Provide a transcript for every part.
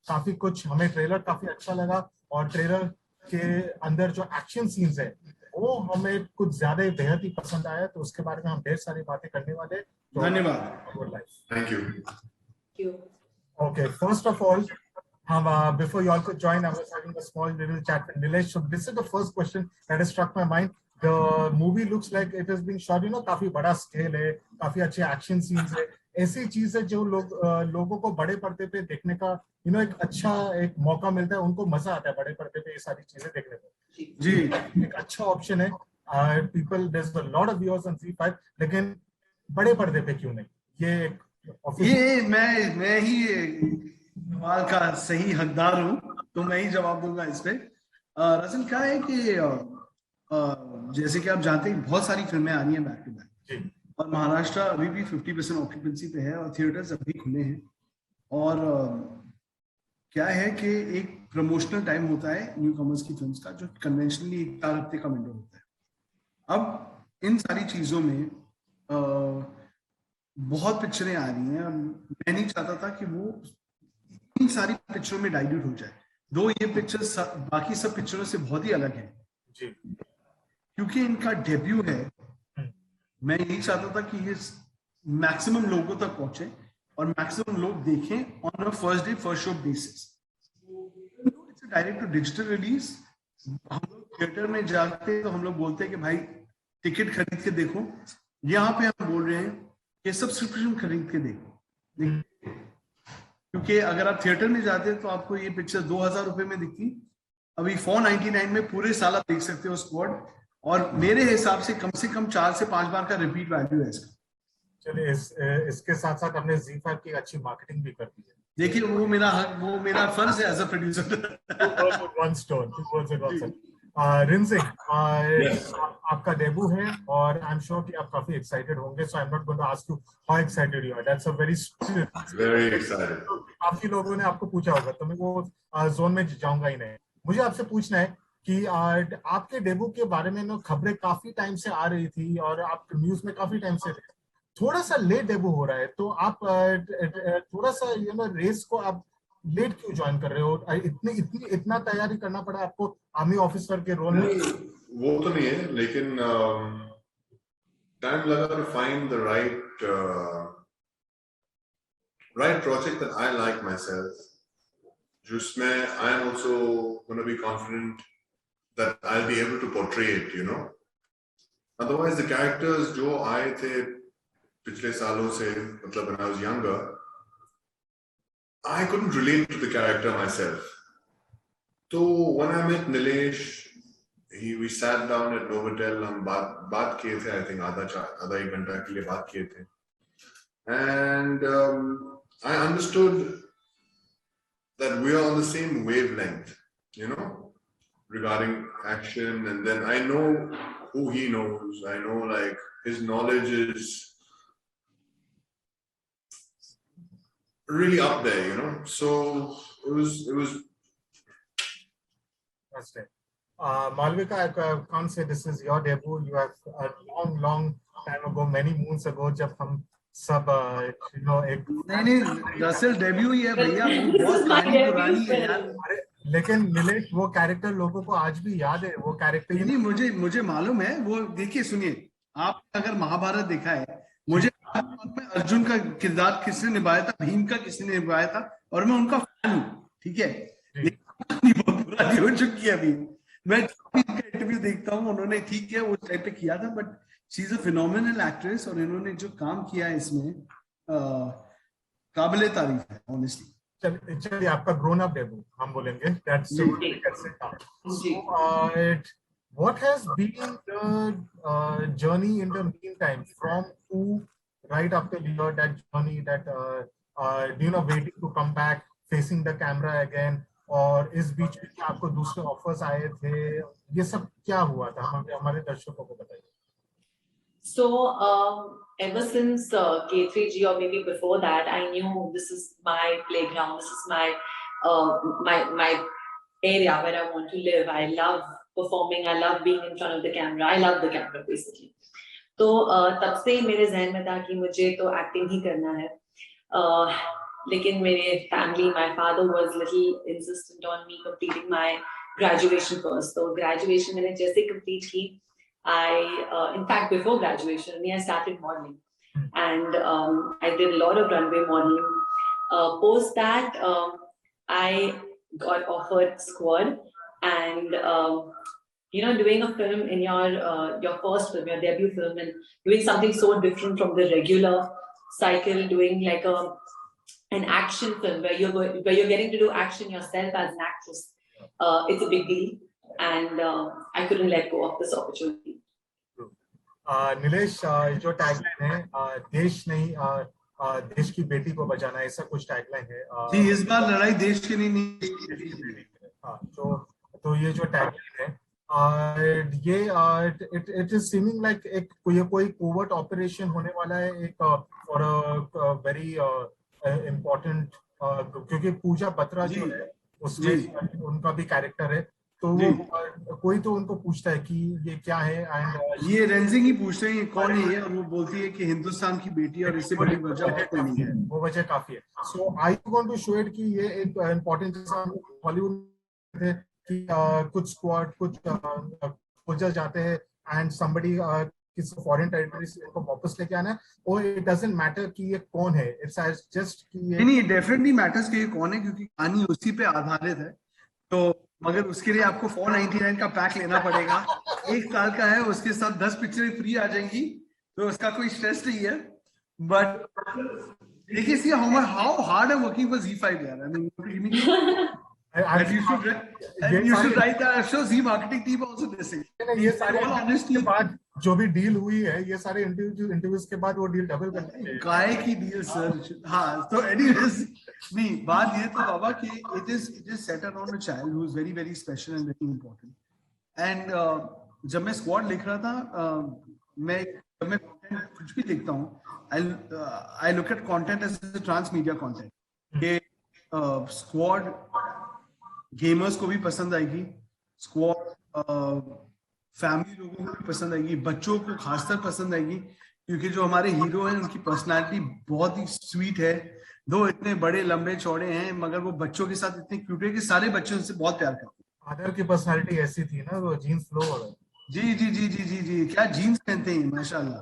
काफी कुछ हमें ट्रेलर काफी अच्छा लगा और ट्रेलर के अंदर जो एक्शन सीन्स है वो हमें कुछ ज्यादा ही बेहद ही पसंद आया, तो उसके बारे में हम ढेर सारी बातें करने वाले। तो धन्यवाद। Thank you. Okay, first of all, before you all could join, I was having a small little chat with Nilesh. So this is the first question that has struck my mind. The movie looks like it is being shot, काफी बड़ा scale है, काफी अच्छे action scenes है, ऐसी चीज है जो लोगों को बड़े पर्दे पे देखने का एक अच्छा एक मौका मिलता है, उनको मजा आता है बड़े पर्दे पे ये सारी चीजें देखने में। जी, एक अच्छा ऑप्शन है। People there is a lot of viewers on ZEE5, लेकिन बड़े पर्दे पे क्यों नहीं? ये मैं ही सवाल का सही हकदार हूँ, तो मैं ही जवाब दूंगा इस पे। रसल क्या है कि जैसे कि आप जानते हैं बहुत सारी फिल्में आ रही हैं बैक टू बैक, और महाराष्ट्र अभी भी 50% ऑक्यूपेंसी पे है और थिएटर्स अभी खुले हैं। और क्या है कि एक प्रमोशनल टाइम होता है न्यू कमर्स की फिल्म्स का, जो कन्वेंशनली 4 हफ्ते का विंडो होता है। अब इन सारी चीजों में बहुत पिक्चरें आ रही हैं और मैं नहीं चाहता था कि वो इन सारी पिक्चरों में डाइल्यूट हो जाए, दो ये पिक्चर्स बाकी सब पिक्चरों से बहुत ही अलग है जी, क्योंकि इनका डेब्यू है। मैं यही चाहता था कि ये मैक्सिमम लोगों तक पहुंचे और मैक्सिमम लोग देखें on a first day first show basis. It's direct to digital release. हम लोग थिएटर में जाते हैं तो हम लोग बोलते हैं कि भाई टिकट खरीद के देखो, यहाँ पे हम बोल रहे हैं कि सब्सक्रिप्शन खरीद के देखो, क्योंकि अगर आप थिएटर में जाते हैं तो आपको ये पिक्चर 2000 रुपए में दिखती, अभी 499 में पूरे साल आप देख सकते हो स्क्वाड, और मेरे हिसाब से कम 4 से 5 बार का रिपीट वैल्यू है इसका। चलिए इसके साथ साथ हमने ZEE5 की अच्छी मार्केटिंग भी कर दी है। देखिए वो मेरा फर्ज है एज अ प्रोड्यूसर। रिन सिंह, आपका डेब्यू है और आई एम श्योर कि आप काफी एक्साइटेड होंगे, so I am not going to ask you how excited you are, that's a very excited. काफी लोगों ने आपको पूछा होगा, तो मैं वो जोन में जाऊंगा ही नहीं। मुझे आपसे पूछना है कि आपके डेब्यू के बारे में खबरें काफी टाइम से आ रही थी और आप न्यूज में काफी टाइम से थे, थोड़ा सा लेट डेब्यू हो रहा है, तो आप थोड़ा सा रेस को आप लेट क्यों ज्वाइन कर रहे हो? इतना तैयारी करना पड़ा आपको आर्मी ऑफिसर के रोल में? वो तो नहीं है, लेकिन टाइम लगा to find the right project that I like myself, जिसमें I am also going to be confident that I'll be able to portray it, Otherwise the characters जो आए थे पिछले सालों से, मतलब when I was younger, I couldn't relate to the character myself. So when I met Nilesh, we sat down at Novotel, हम बात किए थे, I think आधा एक घंटा के लिए बात किए थे, and I understood that we are on the same wavelength, regarding action, and then I know who he knows. I know like his knowledge is really up there, so it was That's it. Malvika, I can't say this is your debut. You have a long time ago, many moons ago, जब हम सब एक नहीं Russell debut ही है भैया, बहुत पुरानी है यार। लेकिन निलेश वो कैरेक्टर लोगों को आज भी याद है, वो कैरेक्टर नहीं मुझे मालूम है वो। देखिए सुनिए, आप अगर महाभारत देखा है, मुझे अर्जुन का किरदार किसने निभाया था, भीम का किसने निभाया था, और मैं उनका फैन हूँ, ठीक है। बहुत पुरानी हो चुकी है अभी, मैं इनका इंटरव्यू देखता हूँ, उन्होंने ठीक है वो टाइप पे किया था, but she is a phenomenal actress, और इन्होंने जो काम किया है इसमें काबिले तारीफ है ऑनेस्टली। चलिए आपका ग्रोन अप डेब्यू हम बोलेंगे, that's what has been the journey in the meantime from who right after that journey, that waiting to come back, facing the camera again, और इस बीच में आपको दूसरे ऑफर्स आए थे, ये सब क्या हुआ था, हमारे दर्शकों को बताइए। So ever since K3G, or maybe before that, I knew this is my playground, this is my area where I want to live. I love performing, I love being in front of the camera, I love the camera basically. तो तब से मेरे जहन में था कि मुझे तो एक्टिंग ही करना है। लेकिन मेरे family, my father was little insistent on me completing my graduation first. So graduation मैंने जैसे complete की, in fact before graduation I started modeling, and I did a lot of runway modeling. Post that, I got offered Squad, and doing a film in your first film, your debut film, and doing something so different from the regular cycle, doing like an action film where you're getting to do action yourself as an actress. It's a big deal, and I couldn't let go of this opportunity. Nilesh, जो tagline है, देश नहीं देश की बेटी को बचाना, ऐसा कुछ टैगलाइन है जी। इस बार लड़ाई देश की नहीं। हाँ, तो ये जो टैगलाइन है, ये इट इज सीमिंग लाइक कोई कोवर्ट ऑपरेशन होने वाला है, एक फॉर अ वेरी इम्पोर्टेंट, क्योंकि पूजा बत्रा जो है उसमें उनका भी कैरेक्टर है, तो वो कोई तो उनको पूछता है कि ये क्या है, एंड ये रेंजिंग ही पूछते हैं कौन है ये, और वो बोलती है कि हिंदुस्तान की बेटी, और इससे बड़ी वजह और कोई नहीं है, वो वजह काफी है। So I want to show it कि ये एक इम्पोर्टेंट, जैसा हॉलीवुड में कि कुछ स्क्वाड, कुछ सोल्जर जाते हैं एंड समबडी किसी फॉरेन टेरिटरी से इनको वापस लेके आना है, और इट डजंट मैटर कि ये कौन है, इट्स जस्ट कि ये नहीं, डेफिनेटली मैटर्स कि ये कौन है, क्योंकि कहानी उसी पे आधारित है। तो मगर उसके लिए आपको 499 का पैक लेना पड़ेगा, 1 साल का है, उसके साथ 10 पिक्चरें फ्री आ जाएंगी, तो उसका कोई स्ट्रेस नहीं है। बट देखिए, see how hard I working for ZEE5 यार। I mean you should write that. I'm sure Zee marketing team also listening. ये सारे के बाद जो भी डील हुई है, ये सारे इंटरव्यूज के बाद वो डील डबल करनी है। काय की डील सर। हाँ, तो एनीवेज, नहीं, बात ये तो बाबा कि it is set around a child who is very very special and very important. And जब मैं स्क्वाड लिख रहा था, जब मैं कंटेंट कुछ भी लिखता हूँ, I look at content as a transmedia content. कि स्क्वाड गेमर्स को भी पसंद आएगी, स्क्वाड फैमिली लोगों को भी पसंद आएगी, बच्चों को खासकर पसंद आएगी, क्योंकि जो हमारे हीरो हैं उनकी पर्सनालिटी बहुत ही स्वीट है। दो इतने बड़े लंबे चौड़े हैं, मगर वो बच्चों के साथ इतने क्यूट है कि सारे बच्चे उनसे बहुत प्यार करते हैं। आदर की पर्सनालिटी ऐसी थी ना, वो जीन्स फ्लो हो रहा। जी जी जी जी जी जी, क्या जीन्स पहनते हैं माशाल्लाह।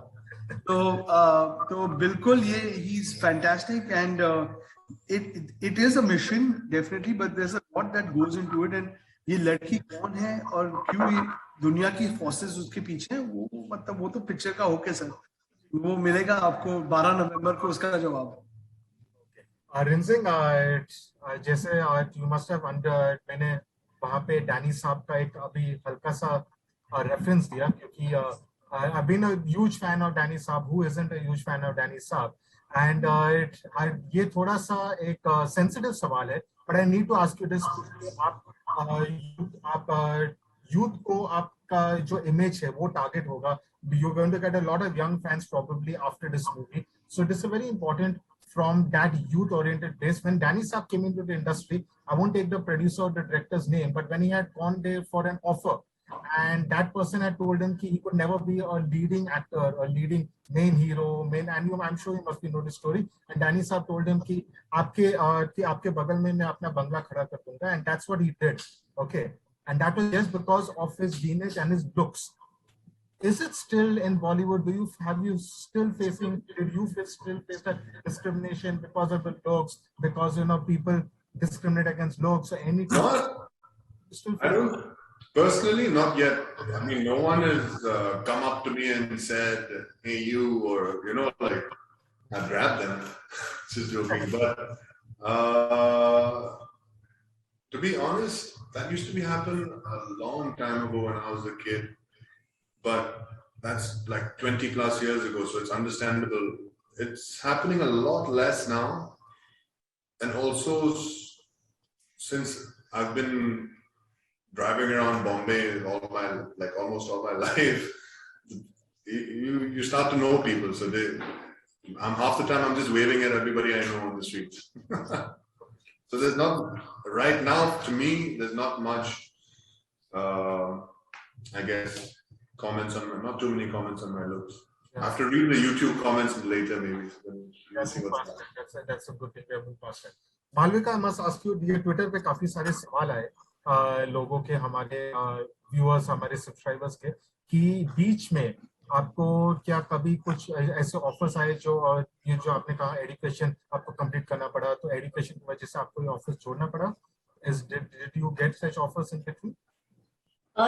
तो बिल्कुल ये he is fantastic, and it is a mission definitely, but there's a lot that goes into it, and ये लड़की कौन है और क्यों ये दुनिया की फोर्सेस उसके पीछे हैं, वो मतलब वो तो पिक्चर का होके सर, वो मिलेगा आपको 12 नवंबर को उसका जवाब। रिंसिंग, जैसे यू मस्ट हैव मैंने वहाँ पे डैनी साहब का एक अभी हल्का सा रेफरेंस दिया, क्योंकि I've been a huge fan of Danny Saab. Who isn't a huge fan of Danny Saab? And ये थोड़ा सा एक सेंसिटिव सवाल है, but I need to ask you this: आप यूथ को आपका जो इमेज है वो टारगेट होगा, you're going to get a lot of young fans probably after this movie. So it is very important from that youth-oriented base. When Danny Saab came into the industry, I won't take the producer or the director's name, but when he had gone there for an offer, and that person had told him that he could never be a leading actor, a leading main hero, and I'm sure you must know the story. And Danny Saab told him कि आपके बगल में मैं अपना बंगला खड़ा कर दूंगा, and that's what he did. Okay, and that was just because of his lineage and his looks. Is it still in Bollywood? Did you still face that discrimination because of the looks? Because people discriminate against looks, or any? I don't. Personally, not yet. I mean, no one has come up to me and said, "Hey, you," or like I grabbed them. Just joking, but to be honest, that used to be happen a long time ago when I was a kid. But that's like 20 plus years ago, so it's understandable. It's happening a lot less now, and also since I've been driving around Bombay almost all my life, you start to know people. So half the time I'm just waving at everybody I know on the street. So there's not, right now to me, there's not much, I guess, not too many comments on my looks. I have to read the YouTube comments later, maybe. That's a good thing. Malvika, I must ask you, ये Twitter पे काफी सारे सवाल आए लोगों के, हमारे viewers, हमारे सब्सक्राइबर्स के, कि बीच में आपको क्या कभी कुछ ऐसे ऑफर्स आए जो, ये जो आपने कहा एजुकेशन आपको कंप्लीट करना पड़ा, तो एजुकेशन की वजह से आपको ये ऑफर्स छोड़ना पड़ा? Did you get such offers in between?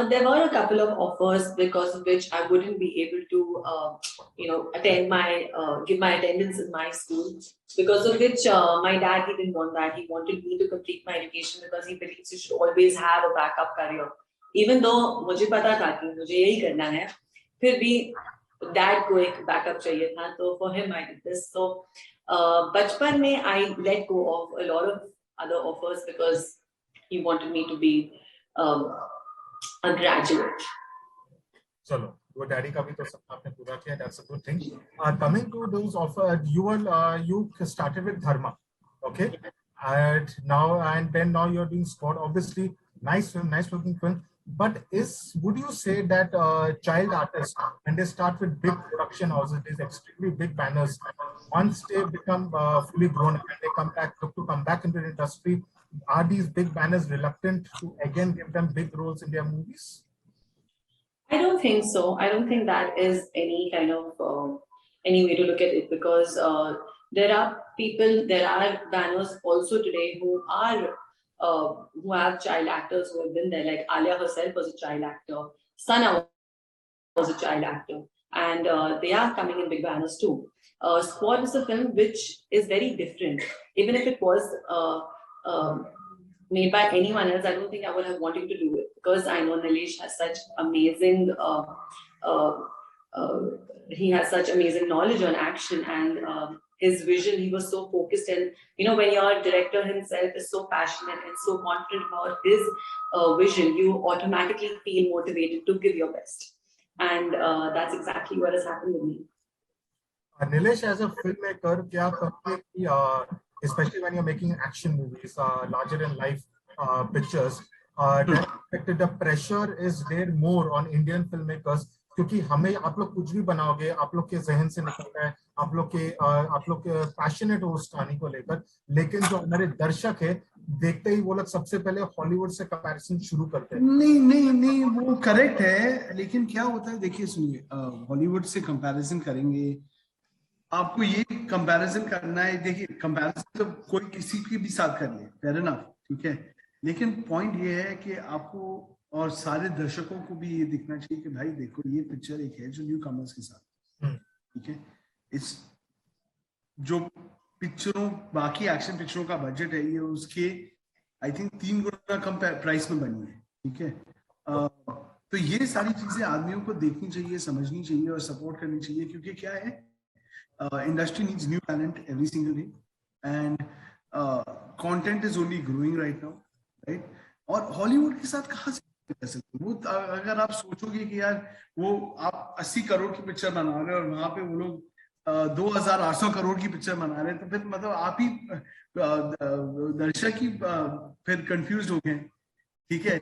There were a couple of offers because of which I wouldn't be able to, attend give my attendance in my school. Because of which my dad, he didn't want that. He wanted me to complete my education because he believes you should always have a backup career. Even though मुझे पता था कि मुझे यही करना है, फिर भी dad को एक backup चाहिए था, तो for him I did this. So बचपन में I let go of a lot of other offers because he wanted me to be a graduate. चलो, वो डैडी का भी तो सपना आपने पूरा किया. That's a good thing. Coming to those offers, you started with Dharma, okay? And now you're doing Squad. Obviously, nice film, nice looking film. But would you say that child artists, when they start with big production houses, these extremely big banners, once they become fully grown and they look to come back into the industry, are these big banners reluctant to again give them big roles in their movies? I don't think so. I don't think that is any kind of any way to look at it, because there are banners also today who have child actors who have been there. Like Alia herself was a child actor, Sana was a child actor, and they are coming in big banners too. Squad is a film which is very different. Even if it was made by anyone else, I don't think I would have wanted to do it, because I know Nilesh has such amazing he has such amazing knowledge on action, and his vision, he was so focused. And when your director himself is so passionate and so confident about his vision, you automatically feel motivated to give your best, and that's exactly what has happened with me. Nilesh, as a filmmaker, especially when you're making action movies, larger than life pictures, the pressure is there more on Indian filmmakers, क्योंकि हमें आप लोग कुछ भी बनाओगे, आप लोग के जहन से निकलता है, आप लोग के पैशनेट हो उस कहानी को लेकर, लेकिन जो हमारे दर्शक है, देखते ही वो लोग सबसे पहले हॉलीवुड से कंपैरिजन शुरू करते हैं. नहीं, वो करेक्ट है, लेकिन क्या होता है, देखिए सुनिए, हॉलीवुड से कंपैरिजन करेंगे, आपको ये कंपैरिजन करना है, देखिए कंपैरिजन तो कोई किसी के भी साथ कर ले, फेयर इनफ, ठीक है, लेकिन पॉइंट ये है कि आपको और सारे दर्शकों को भी ये दिखना चाहिए कि भाई देखो, ये पिक्चर एक है जो न्यू कमर्स के साथ, ठीक है, इस जो पिक्चरों, बाकी एक्शन पिक्चरों का बजट है, ये उसके I think 3 Guna come price में बनी है, ठीक है. तो ये सारी चीजें आदमियों को देखनी चाहिए, समझनी चाहिए और सपोर्ट करनी चाहिए, क्योंकि क्या है, industry needs new talent every single day, and content is only growing right now, right? और हॉलीवुड के साथ कहाँ से कर सकते हो? अगर आप सोचोगे कि यार वो आप 80 करोड़ की पिक्चर बना रहे हैं और वहां पे वो लोग 2800 करोड़ की पिक्चर बना रहे हैं, तो फिर मतलब आप ही दर्शक ही फिर कंफ्यूज हो गए, ठीक है.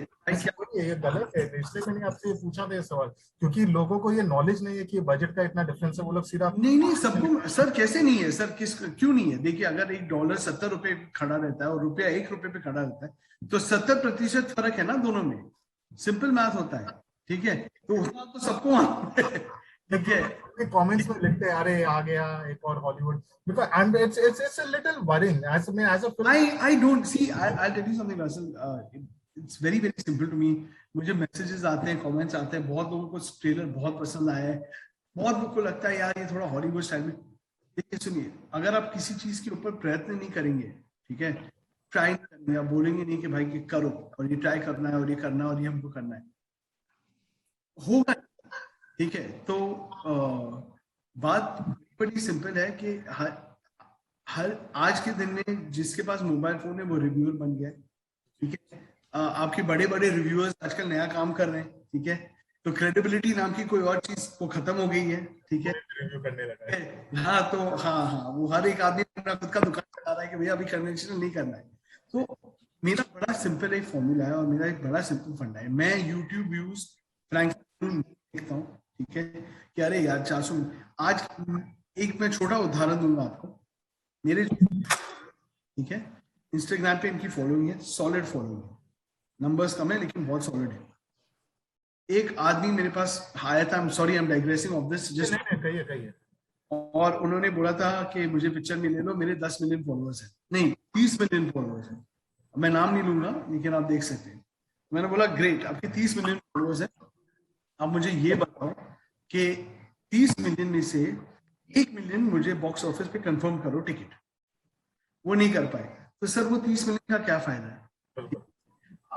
ये गलत है, इसलिए मैंने आपसे पूछा था ये सवाल, क्योंकि लोगों को ये नॉलेज नहीं है कि बजट का इतना डिफरेंस है. वो लोग सीधा नहीं सबको, सर कैसे नहीं है सर, क्यों नहीं है? देखिए, अगर $1 70 रुपए खड़ा रहता है और रुपया ₹1 पे खड़ा रहता है, तो 70% फर्क है ना दोनों में. सिंपल मैथ होता है, ठीक है, तो उतना तो सबको ठीक है. कमेंट्स में लिखते हैं, अरे आ गया एक और Hollywood, because it's a little worrying as a film. I don't see, I'll tell you something, Russell. It's very simple to me. मुझे मैसेजेस आते हैं, कमेंट्स आते हैं, बहुत लोगों को ट्रेलर बहुत पसंद आया है, बहुत लोगों को लगता है यार ये थोड़ा हॉलीवुड स्टाइल में. देखिए सुनिए, अगर आप किसी चीज के ऊपर प्रयत्न नहीं करेंगे, ठीक है, ट्राई नहीं करेंगे, आप बोलेंगे नहीं कि भाई कि करो और ये ट्राई करना है और ये करना है और ये हमको करना है, होगा, ठीक है. तो बात बड़ी सिंपल है कि हर आज के दिन में जिसके पास मोबाइल फोन है वो रिव्यूअर बन गया, ठीक है. आपके बड़े रिव्यूअर्स आजकल नया काम कर रहे हैं, ठीक है, तो क्रेडिबिलिटी नाम की कोई और चीज वो खत्म हो गई है, ठीक है, रिव्यू करने लगा है. हाँ, तो हाँ, वो हर एक आदमी अपना खुद का दुकान चला रहा है कि भैया अभी कन्वेंशनल नहीं करना है. तो मेरा बड़ा सिंपल एक फॉर्मूला है और मेरा एक बड़ा सिंपल फंडा है. मैं यूट्यूब व्यूज फ्रैंकली देखता हूँ, ठीक है, कि अरे यार 400। आज एक मैं छोटा उदाहरण दूंगा आपको, मेरे ठीक है इंस्टाग्राम पे इनकी फॉलोइंग है, सॉलिड फॉलोइंग है, नंबर्स कम है लेकिन बहुत सॉलिड है। एक आदमी मेरे पास आया था, sorry I am digressing of this just, कहिए। और उन्होंने बोला था कि मुझे पिक्चर में ले लो, मेरे 10 मिलियन फॉलोअर्स है, नहीं 30 मिलियन फॉलोअर्स है, मैं नाम नहीं लूंगा लेकिन आप देख सकते हैं। मैंने बोला ग्रेट, आपके 30 मिलियन फॉलोअर्स है, आप मुझे ये बताओ कि 30 मिलियन में से 1 मिलियन मुझे बॉक्स ऑफिस पे कंफर्म करो टिकट। वो नहीं कर पाए, तो सर वो 30 मिलियन का क्या फायदा है?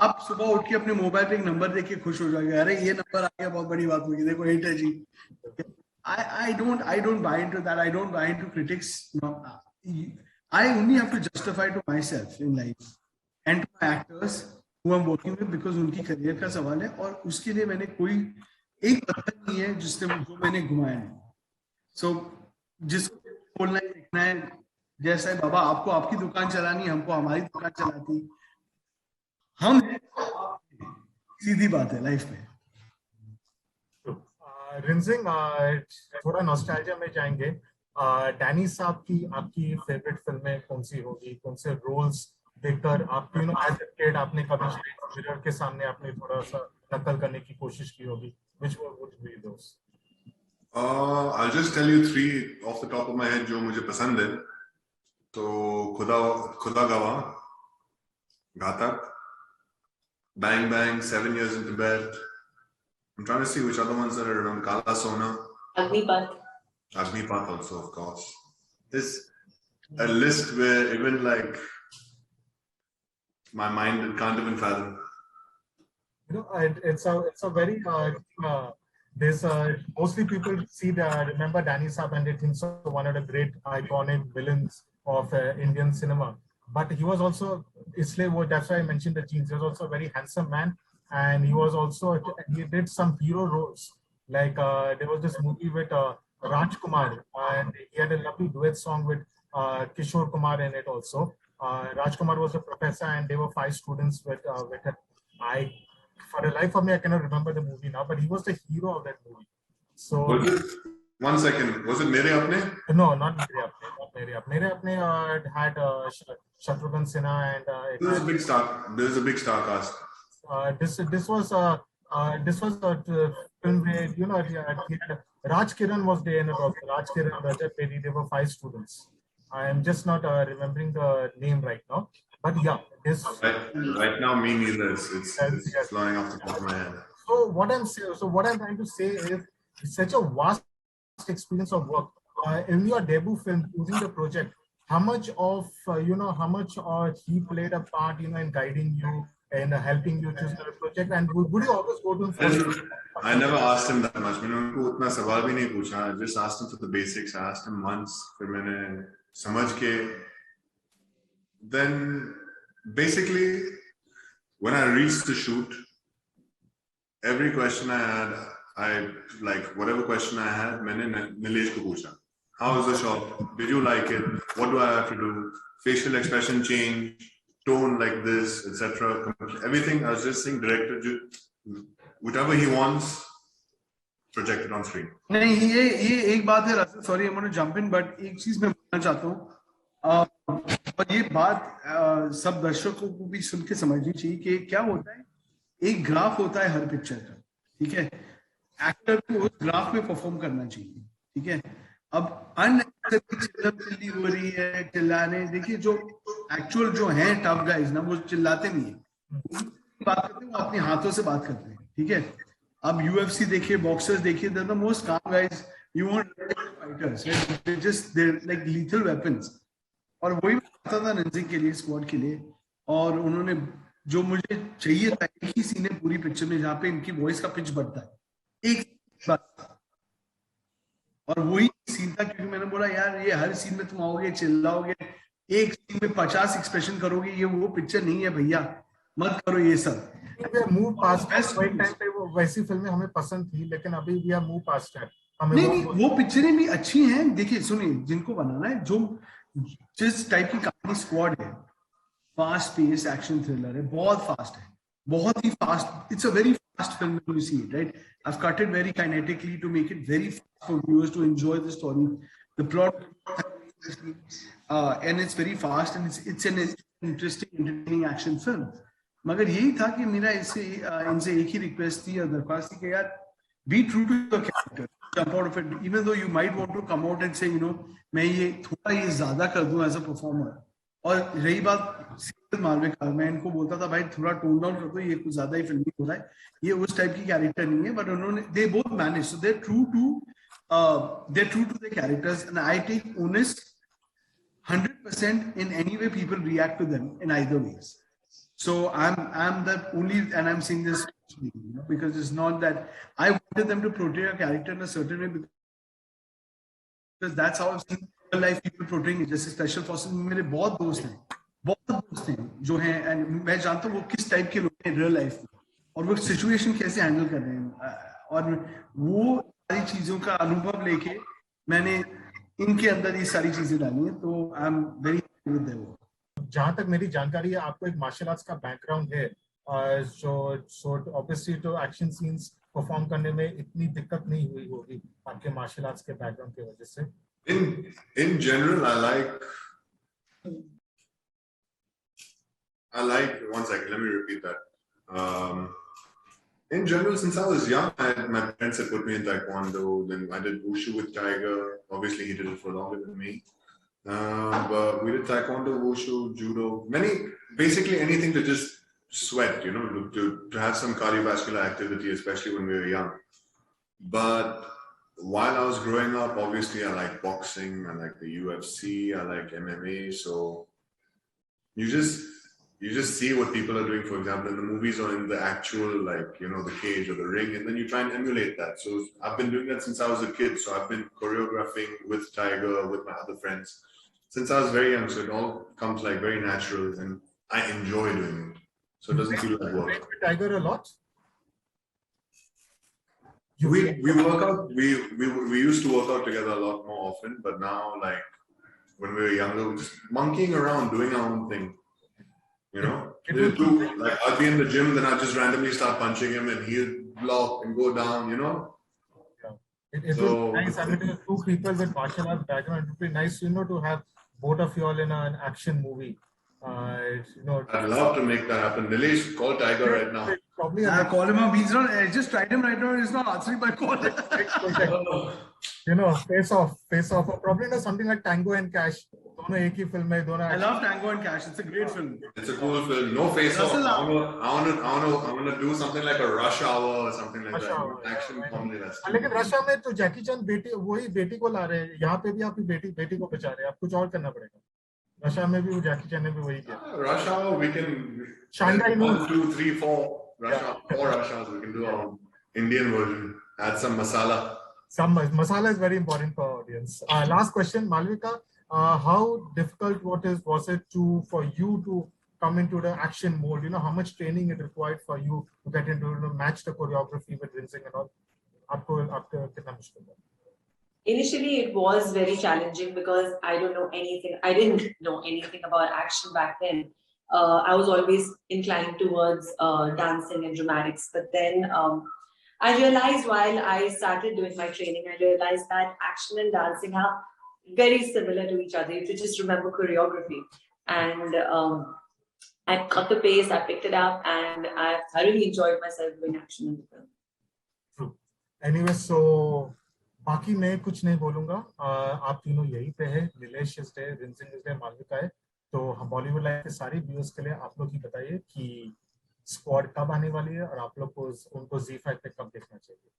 आप सुबह उठ के अपने मोबाइल पे एक नंबर देख के खुश हो जाएंगे, अरे ये नंबर आ गया, बहुत बड़ी बात होगी, देखो हिट है जी। I don't buy into that. I don't buy into critics. No, I only have to justify to myself in life and to my actors who I'm working with, because उनकी career का सवाल है और उसके लिए मैंने कोई एक पत्थर नहीं है जिसने जो मैंने घुमाया है। So जिसको बोलना है लिखना है, जैसा है बाबा, आपको आपकी दुकान चलानी, हमको हमारी दुकान चलाती, हम सीधी बात है लाइफ में। रिंजिंग थोड़ा नॉस्टैल्जिया में जाएंगे। डैनी साहब की आपकी फेवरेट फिल्में कौन सी होगी, कौन से रोल्स देखकर आप एज अ किड आपने कभी मिरर के सामने आपने थोड़ा सा नकल करने की कोशिश की होगी? Which would be those? I'll just tell you 3 off the top of my head जो मुझे पसंद है। तो खुदा गवाह, घातक, Bang Bang, 7 Years into Bed. I'm trying to see which other ones that I remember. Kala Sona. Agnipath also, of course. There's a list where even like my mind can't even fathom. You know, it's a very there's mostly people remember Danny Saab and they think so one of the great iconic villains of Indian cinema. But he was also, that's why I mentioned the genes. He was also a very handsome man, and he did some hero roles. Like there was this movie with Rajkumar, and he had a lovely duet song with Kishore Kumar in it also. Rajkumar was a professor, and there were 5 students with him. For the life of me, I cannot remember the movie now, but he was the hero of that movie. So. One second, was it Mere Apne? No, not Mere Apne. Not Mere Apne. Mere Apne had Shatrughan Sinha and. There's a big star cast. This was a film where Raj Kiran was there in it also. Raj Kiran, Rajat Pedi, there were 5 students. I am just not remembering the name right now. But yeah, this. Right now, me neither. It's flying off the top of my head. So what I'm trying to say is, it's such a vast experience of work. In your debut film, choosing the project, how much he played a part, in guiding you and helping you choose the project, and would you always go to him? I never asked him that much. मैंने उनको उतना सवाल भी नहीं पूछा. I just asked him for the basics. I asked him once, फिर मैंने समझ के. Then basically, when I reached the shoot, every question I had, whatever question I had, मैंने Nilesh को पूछा. How is the shot? Did you like it? What do I have to do? Facial expression change, tone like this, etc. Everything. I was just saying, director, whatever he wants, project it on screen. नहीं, ये एक बात है रास्ते. Sorry, I'm going to jump in, but एक चीज मैं बोलना चाहता हूँ. और ये बात सब दर्शकों को भी सुन के समझनी चाहिए कि क्या होता है. एक ग्राफ होता है हर पिक्चर का, ठीक है. एक्टर को उस ग्राफ में परफॉर्म करना चाहिए, ठीक है. अब चिल्ली हो रही है, चिल्लाने, देखिए जो एक्चुअल जो है टफ गाइज ना, वो चिल्लाते नहीं है, बात करते हैं, वो अपने हाथों से बात करते हैं, ठीक है. अब UFC देखिए, बॉक्सर्स देखिए, they're the most calm guys. You want fighters, they're just like lethal weapons. और वही आता था रंजिंग के लिए, स्क्वाड के लिए, और उन्होंने जो मुझे चाहिए था, एक ही सीन है पूरी पिक्चर में जहाँ पे इनकी वॉइस का पिच बढ़ता है, एक बात, और वही सीन था. क्योंकि मैंने बोला यार ये हर सीन में तुम आओगे, चिल्लाओगे, एक सीन में 50 एक्सप्रेशन करोगे, ये वो पिक्चर नहीं है भैया, मत करो ये सब. मूव पास्ट टाइम पे वो वैसी फिल्में हमें पसंद थी, लेकिन अभी भी हम मूव पास्ट है. नहीं, वो पिक्चरें भी अच्छी हैं. देखिए सुनिए, जिनको बनाना है, जो जिस टाइप की कहानी स्क्वाड है, फास्ट पेस एक्शन थ्रिलर है, बहुत फास्ट है, बहुत ही fast. It's a very fast film when you see it, right? I've cut it very kinetically to make it very fast for viewers to enjoy the story. The plot, and it's very fast, and it's an interesting, entertaining action film. मगर यही था कि मेरा इनसे एक ही request थी या दरख्वास्त थी कि यार be true to your character, jump out of it, even though you might want to come out and say, you know, मैं ये थोड़ा ये ज्यादा कर दूं as a performer. और रही बात सीरियल मालविका, मैं इनको बोलता था भाई थोड़ा टोन डाउन कर दो, ये कुछ ज्यादा ही फिल्मी हो रहा है, ये उस टाइप की कैरेक्टर नहीं है, बट उन्होंने they both manage, so they're true to their characters, and I take onus 100% in any way people react to them in either ways. So I'm the only, and I'm saying this, you know, because it's not that I wanted them to portray a character in a certain way, because that's how I've seen real life people portraying it. जैसे special forces में मेरे बहुत दोस्त हैं जो हैं, and मैं जानता हूँ वो किस टाइप के लोग हैं real life में, और वो situation कैसे handle कर रहे हैं, और वो सारी चीजों का अनुभव लेके मैंने इनके अंदर ये सारी चीजें डाली हैं, तो I'm very happy with their work. जहां तक मेरी जानकारी है आपको एक मार्शल आर्ट्स का बैकग्राउंड है, सो ऑब्वियसली तो एक्शन सीन्स परफॉर्म करने में इतनी दिक्कत नहीं हुई होगी आपके मार्शल आर्ट्स के बैकग्राउंड की वजह से. In general, I like one second, let me repeat that. In general, since I was young, my parents had put me in Taekwondo, then I did Wushu with Tiger. Obviously, he did it for longer than me. But we did Taekwondo, Wushu, Judo, basically anything to just sweat, you know, to have some cardiovascular activity, especially when we were young. But while I was growing up, obviously I like boxing, I like the UFC, I like MMA. So you just see what people are doing, for example, in the movies or in the actual, like, you know, the cage or the ring, and then you try and emulate that. So I've been doing that since I was a kid. So I've been choreographing with Tiger, with my other friends, since I was very young. So it all comes like very natural, and I enjoy doing it. So it doesn't feel like work. You with Tiger a lot? We work out. We used to work out together a lot more often, but now, like, when we were younger, we're just monkeying around, doing our own thing. You know, like I'd be in the gym, then I'd just randomly start punching him, and he'd block and go down. You know. It would be nice. I mean, two people with martial arts background. It would be nice, you know, to have both of you all in an action movie. You know, I'd love to make that happen. Nilesh, call Tiger right now. Probably call him up. He's not. I just tried him right now. He's not answering my call. You know, face off. Or probably not something like Tango and Cash. I love Tango and Cash. It's a great film. It's a cool film. No face off. I want to do something like a Rush Hour or something like that. Action comedy. लेकिन rush में तो जैकी चैन बेटी को ला रहे हैं. यहाँ पे भी आप बेटी को बचा रहे हैं. आप कुछ और करना पड़ेगा. रशा में भी वो जैकी चैन ने भी वही किया. Rush Hour, we can. Shanghai 1, 2, 3, 4. Four Rush Hours. We can do our Indian version. Add some masala. Some masala is very important for audience. Last question, Malvika. How difficult was it for you to come into the action mode? You know, how much training it required for you to get into, you know, match the choreography with rinsing and all? Initially, it was very challenging because I didn't know anything about action back then. I was always inclined towards dancing and dramatics, but then I realized while I started doing my training, I realized that action and dancing are very similar to each other if you just remember choreography. And I cut the pace, I picked it up, and I thoroughly enjoyed myself doing action in the film. True. Anyway, so बाकी मैं कुछ नहीं बोलूंगा. आप तीनों यहीं पे है. निलेश इज देयर, रिंसिंग इज देयर, मालविका है. तो हम बॉलीवुड लाइव के सारे व्यूअर्स के लिए आप लोग ही बताइए कि स्क्वाड कब आने वाली है और आप लोग को उनको ZEE5 पे कब देखना चाहिए.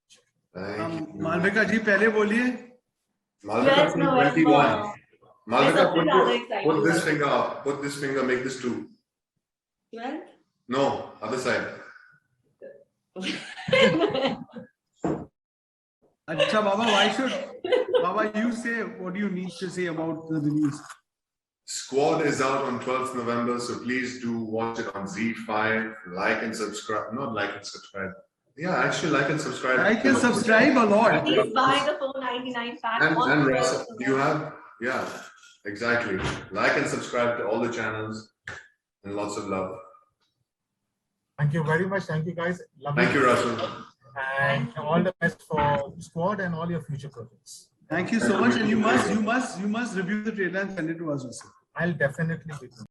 मालविका जी पहले बोलिए. Malvika, 21. Malvika, put this finger up. Put this finger, make this 2. 12? No, other side. Acha, Baba, you say, what do you need to say about the release? Squad is out on 12th November, so please do watch it on ZEE5. Like and subscribe. Not like and subscribe. Yeah, actually like and subscribe. Like and subscribe a lot. Please buy the 499 pack. And Russell, you have, yeah, exactly. Like and subscribe to all the channels, and lots of love. Thank you very much. Thank you, guys. Thank you, Russell. And all the best for squad and all your future projects. Thank you so much. And you must review the trailer and send it to us, Russell. I'll definitely be doing.